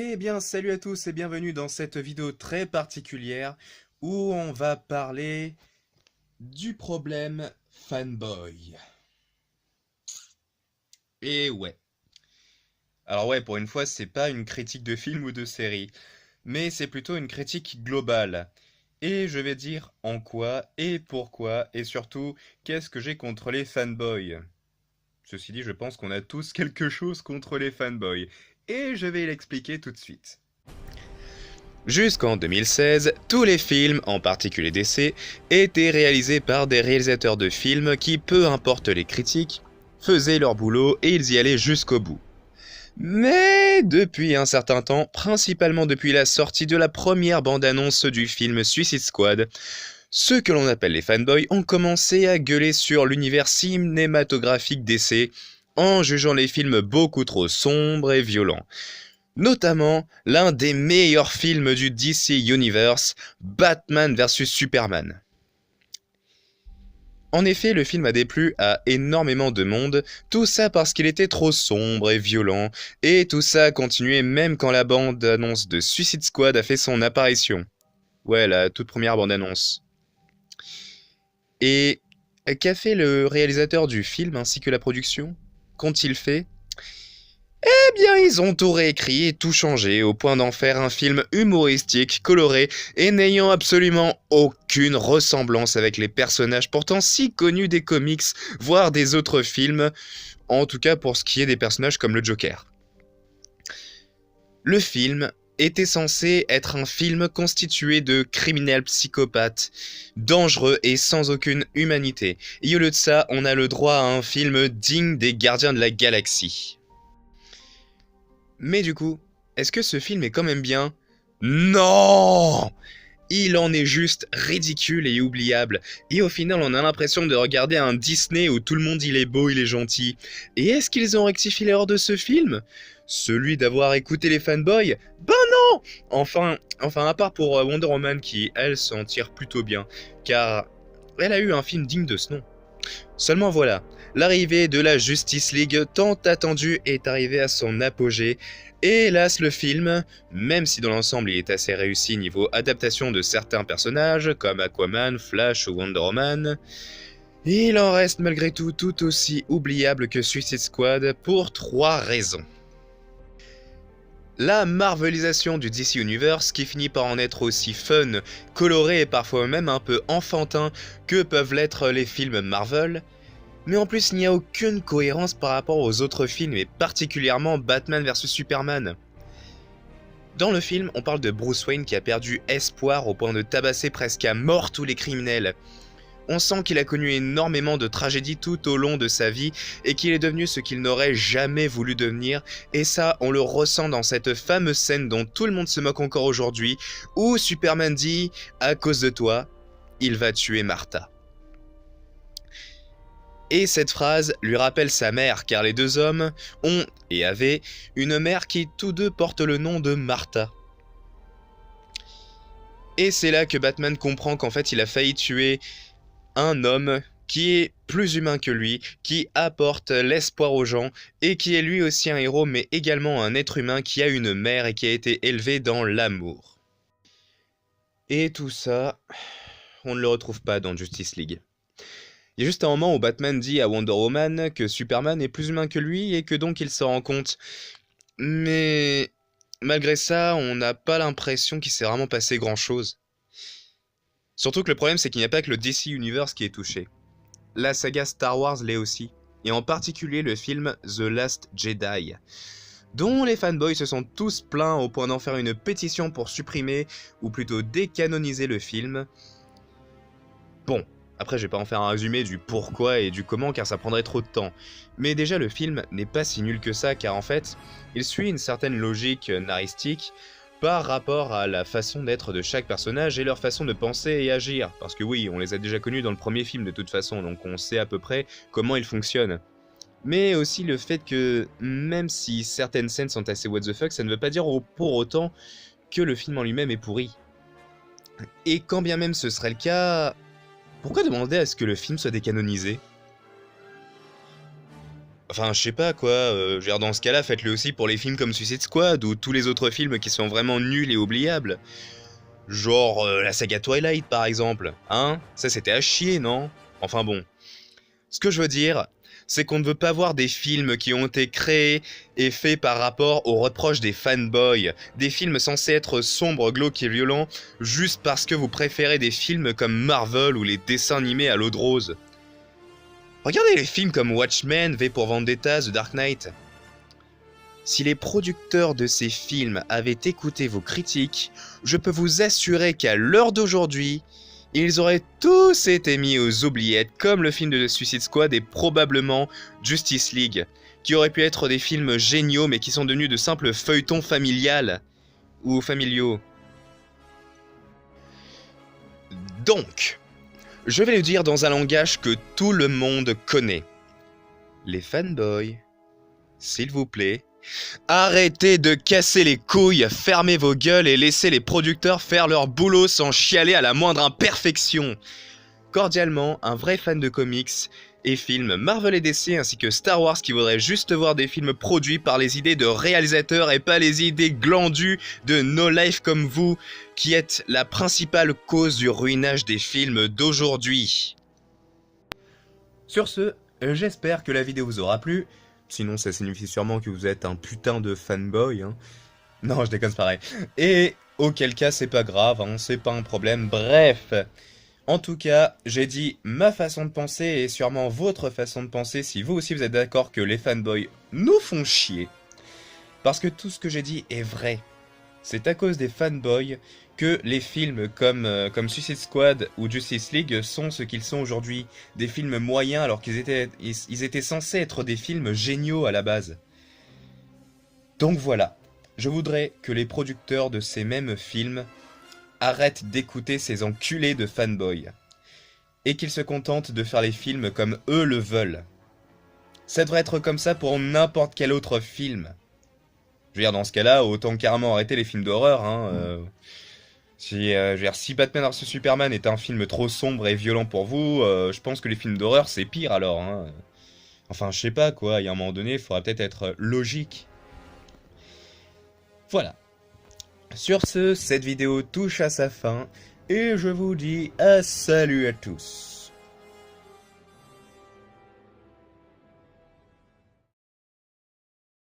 Eh bien, salut à tous et bienvenue dans cette vidéo très particulière où on va parler du problème fanboy. Et ouais. Alors ouais, pour une fois, c'est pas une critique de film ou de série, mais c'est plutôt une critique globale. Et je vais dire en quoi et pourquoi et surtout qu'est-ce que j'ai contre les fanboys. Ceci dit, je pense qu'on a tous quelque chose contre les fanboys. Et je vais l'expliquer tout de suite. Jusqu'en 2016, tous les films, en particulier DC, étaient réalisés par des réalisateurs de films qui, peu importe les critiques, faisaient leur boulot et ils y allaient jusqu'au bout. Mais depuis un certain temps, principalement depuis la sortie de la première bande-annonce du film Suicide Squad, ceux que l'on appelle les fanboys ont commencé à gueuler sur l'univers cinématographique DC en jugeant les films beaucoup trop sombres et violents. Notamment l'un des meilleurs films du DC Universe, Batman vs Superman. En effet, le film a déplu à énormément de monde, tout ça parce qu'il était trop sombre et violent, et tout ça a continué même quand la bande-annonce de Suicide Squad a fait son apparition. Ouais, la toute première bande-annonce. Et qu'a fait le réalisateur du film ainsi que la production? Qu'ont-ils fait? Eh bien, ils ont tout réécrit et tout changé au point d'en faire un film humoristique, coloré et n'ayant absolument aucune ressemblance avec les personnages pourtant si connus des comics, voire des autres films, en tout cas pour ce qui est des personnages comme le Joker. Le film était censé être un film constitué de criminels psychopathes, dangereux et sans aucune humanité. Et au lieu de ça, on a le droit à un film digne des Gardiens de la Galaxie. Mais du coup, est-ce que ce film est quand même bien? Non! Il en est juste ridicule et oubliable. Et au final, on a l'impression de regarder un Disney où tout le monde il est beau, il est gentil. Et est-ce qu'ils ont rectifié l'erreur de ce film? Celui d'avoir écouté les fanboys? Ben non! Enfin, à part pour Wonder Woman qui, elle, s'en tire plutôt bien. Car elle a eu un film digne de ce nom. Seulement voilà, l'arrivée de la Justice League tant attendue est arrivée à son apogée, et hélas le film, même si dans l'ensemble il est assez réussi niveau adaptation de certains personnages comme Aquaman, Flash ou Wonder Woman, il en reste malgré tout aussi oubliable que Suicide Squad pour 3 raisons. La marvelisation du DC Universe qui finit par en être aussi fun, coloré et parfois même un peu enfantin que peuvent l'être les films Marvel, mais en plus il n'y a aucune cohérence par rapport aux autres films et particulièrement Batman vs Superman. Dans le film, on parle de Bruce Wayne qui a perdu espoir au point de tabasser presque à mort tous les criminels. On sent qu'il a connu énormément de tragédies tout au long de sa vie et qu'il est devenu ce qu'il n'aurait jamais voulu devenir, et ça on le ressent dans cette fameuse scène dont tout le monde se moque encore aujourd'hui, où Superman dit « À cause de toi, il va tuer Martha ». Et cette phrase lui rappelle sa mère car les deux hommes ont et avaient une mère qui tous deux portent le nom de Martha. Et c'est là que Batman comprend qu'en fait il a failli tuer un homme qui est plus humain que lui, qui apporte l'espoir aux gens et qui est lui aussi un héros mais également un être humain qui a une mère et qui a été élevé dans l'amour. Et tout ça, on ne le retrouve pas dans Justice League. Il y a juste un moment où Batman dit à Wonder Woman que Superman est plus humain que lui et que donc il s'en rend compte. Mais malgré ça, on n'a pas l'impression qu'il s'est vraiment passé grand chose. Surtout que le problème c'est qu'il n'y a pas que le DC Universe qui est touché. La saga Star Wars l'est aussi, et en particulier le film The Last Jedi, dont les fanboys se sont tous plaints au point d'en faire une pétition pour supprimer, ou plutôt décanoniser le film. Bon, après je vais pas en faire un résumé du pourquoi et du comment car ça prendrait trop de temps, mais déjà le film n'est pas si nul que ça car en fait, il suit une certaine logique naristique, par rapport à la façon d'être de chaque personnage et leur façon de penser et agir. Parce que oui, on les a déjà connus dans le premier film de toute façon, donc on sait à peu près comment ils fonctionnent. Mais aussi le fait que, même si certaines scènes sont assez what the fuck, ça ne veut pas dire pour autant que le film en lui-même est pourri. Et quand bien même ce serait le cas, pourquoi demander à ce que le film soit décanonisé? Enfin, je sais pas quoi, je veux dire, dans ce cas-là, faites-le aussi pour les films comme Suicide Squad ou tous les autres films qui sont vraiment nuls et oubliables. Genre la saga Twilight par exemple, hein? Ça c'était à chier, non? Enfin bon. Ce que je veux dire, c'est qu'on ne veut pas voir des films qui ont été créés et faits par rapport aux reproches des fanboys, des films censés être sombres, glauques et violents, juste parce que vous préférez des films comme Marvel ou les dessins animés à l'eau de rose. Regardez les films comme Watchmen, V pour Vendetta, The Dark Knight. Si les producteurs de ces films avaient écouté vos critiques, je peux vous assurer qu'à l'heure d'aujourd'hui, ils auraient tous été mis aux oubliettes comme le film de Suicide Squad et probablement Justice League, qui auraient pu être des films géniaux mais qui sont devenus de simples feuilletons familiales ou familiaux. Donc, je vais le dire dans un langage que tout le monde connaît. Les fanboys, s'il vous plaît, arrêtez de casser les couilles, fermez vos gueules et laissez les producteurs faire leur boulot sans chialer à la moindre imperfection. Cordialement, un vrai fan de comics et films Marvel et DC ainsi que Star Wars qui voudrait juste voir des films produits par les idées de réalisateurs et pas les idées glandues de No Life comme vous, qui êtes la principale cause du ruinage des films d'aujourd'hui. Sur ce, j'espère que la vidéo vous aura plu. Sinon, ça signifie sûrement que vous êtes un putain de fanboy, hein. Non, je déconne, c'est pareil. Et auquel cas, c'est pas grave, hein, c'est pas un problème. Bref, en tout cas, j'ai dit ma façon de penser et sûrement votre façon de penser si vous aussi vous êtes d'accord que les fanboys nous font chier. Parce que tout ce que j'ai dit est vrai. C'est à cause des fanboys que les films comme Suicide Squad ou Justice League sont ce qu'ils sont aujourd'hui. Des films moyens alors ils étaient censés être des films géniaux à la base. Donc voilà, je voudrais que les producteurs de ces mêmes films arrêtent d'écouter ces enculés de fanboys. Et qu'ils se contentent de faire les films comme eux le veulent. Ça devrait être comme ça pour n'importe quel autre film. Je veux dire, dans ce cas-là, autant carrément arrêter les films d'horreur, hein. Je veux dire, si Batman vs Superman est un film trop sombre et violent pour vous, je pense que les films d'horreur c'est pire alors, hein. Enfin, je sais pas quoi, il y a un moment donné, il faudra peut-être être logique. Voilà. Sur ce, cette vidéo touche à sa fin, et je vous dis salut à tous.